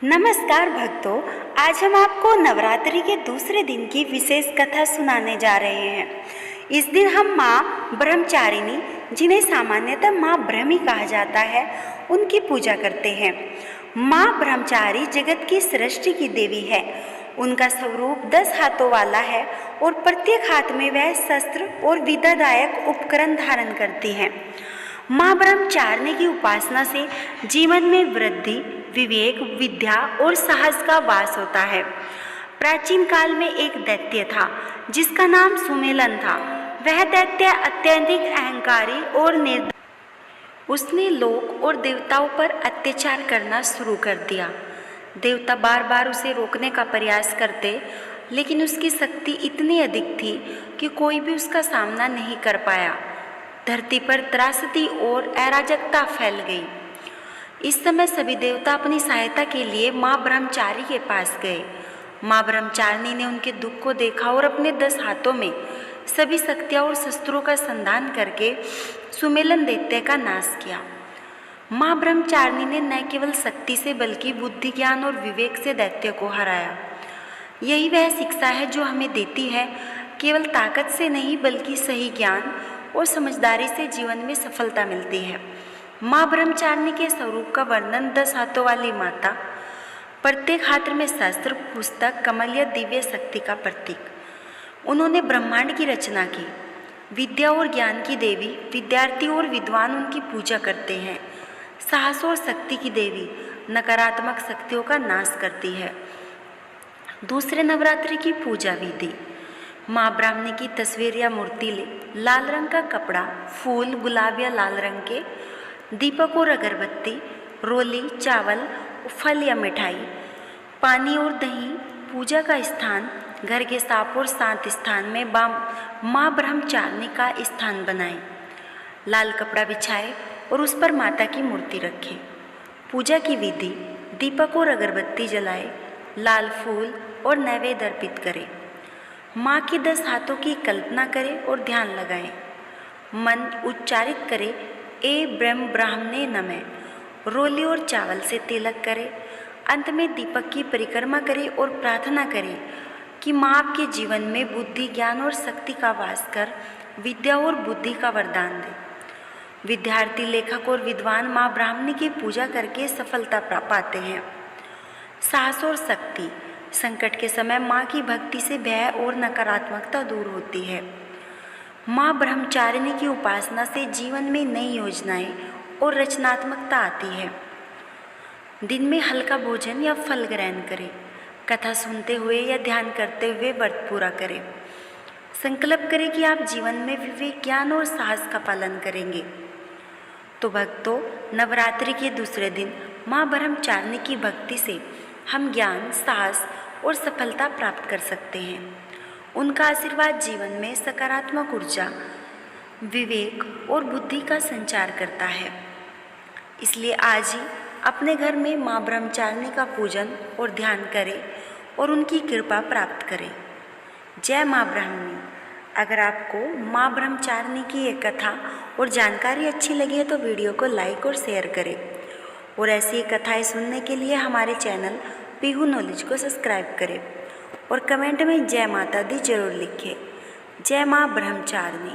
नमस्कार भक्तों, आज हम आपको नवरात्रि के दूसरे दिन की विशेष कथा सुनाने जा रहे हैं। इस दिन हम माँ ब्रह्मचारिणी, जिन्हें सामान्यतः माँ ब्रह्मी कहा जाता है, उनकी पूजा करते हैं। माँ ब्रह्मचारी जगत की सृष्टि की देवी है। उनका स्वरूप 10 हाथों वाला है और प्रत्येक हाथ में वह शस्त्र और विद्यादायक उपकरण धारण करती हैं। माँ ब्रह्मचारिणी की उपासना से जीवन में वृद्धि, विवेक, विद्या और साहस का वास होता है। प्राचीन काल में एक दैत्य था जिसका नाम सुमेलन था। वह दैत्य अत्यधिक अहंकारी और निर्दयी। उसने लोक और देवताओं पर अत्याचार करना शुरू कर दिया। देवता बार बार उसे रोकने का प्रयास करते, लेकिन उसकी शक्ति इतनी अधिक थी कि कोई भी उसका सामना नहीं कर पाया। धरती पर त्रासदी और अराजकता फैल गई। इस समय सभी देवता अपनी सहायता के लिए माँ ब्रह्मचारी के पास गए। माँ ब्रह्मचारिणी ने उनके दुख को देखा और अपने 10 हाथों में सभी शक्तियाँ और शस्त्रों का संधान करके सुमेलन दैत्य का नाश किया। माँ ब्रह्मचारिणी ने न केवल शक्ति से बल्कि बुद्धि, ज्ञान और विवेक से दैत्य को हराया। यही वह शिक्षा है जो हमें देती है, केवल ताकत से नहीं बल्कि सही ज्ञान और समझदारी से जीवन में सफलता मिलती है। माँ ब्रह्मचारिणी के स्वरूप का वर्णन 10 हाथों वाली माता, प्रत्येक हाथ में शस्त्र, पुस्तक, कमल या दिव्य शक्ति का प्रतीक। उन्होंने ब्रह्मांड की रचना की। विद्या और ज्ञान की देवी, विद्यार्थी और विद्वान उनकी पूजा करते हैं। साहस और शक्ति की देवी नकारात्मक शक्तियों का नाश करती है। दूसरे नवरात्रि की पूजा विधि। माँ ब्राह्मणी की तस्वीर या मूर्ति ले, लाल रंग का कपड़ा, फूल, गुलाब या लाल रंग के, दीपक और अगरबत्ती, रोली, चावल, फल या मिठाई, पानी और दही। पूजा का स्थान घर के साफ और शांत स्थान में माँ ब्रह्मचारिणी का स्थान बनाएं। लाल कपड़ा बिछाएं और उस पर माता की मूर्ति रखें। पूजा की विधि। दीपक और अगरबत्ती जलाएं, लाल फूल और नैवेद्य अर्पित करें। माँ के 10 हाथों की कल्पना करें और ध्यान लगाएं। मन उच्चारित करें, ए ब्रह्म ब्राह्मणे नमः। रोली और चावल से तिलक करें। अंत में दीपक की परिक्रमा करें और प्रार्थना करें कि माँ आपके जीवन में बुद्धि, ज्ञान और शक्ति का वास कर विद्या और बुद्धि का वरदान दे। विद्यार्थी, लेखक और विद्वान माँ ब्राह्मणी की पूजा करके सफलता पाते हैं। साहस और शक्ति। संकट के समय माँ की भक्ति से भय और नकारात्मकता दूर होती है। माँ ब्रह्मचारिणी की उपासना से जीवन में नई योजनाएं और रचनात्मकता आती है। दिन में हल्का भोजन या फल ग्रहण करें। कथा सुनते हुए या ध्यान करते हुए व्रत पूरा करें। संकल्प करें कि आप जीवन में विवेक, ज्ञान और साहस का पालन करेंगे। तो भक्तों, नवरात्रि के दूसरे दिन माँ ब्रह्मचारिणी की भक्ति से हम ज्ञान, साहस और सफलता प्राप्त कर सकते हैं। उनका आशीर्वाद जीवन में सकारात्मक ऊर्जा, विवेक और बुद्धि का संचार करता है। इसलिए आज ही अपने घर में माँ ब्रह्मचारिणी का पूजन और ध्यान करें और उनकी कृपा प्राप्त करें। जय माँ ब्राह्मणी। अगर आपको माँ ब्रह्मचारिणी की ये कथा और जानकारी अच्छी लगी है तो वीडियो को लाइक और शेयर करें। और ऐसी कथाएं सुनने के लिए हमारे चैनल पीहू नॉलेज को सब्सक्राइब करें और कमेंट में जय माता दी जरूर लिखें। जय माँ ब्रह्मचारिणी।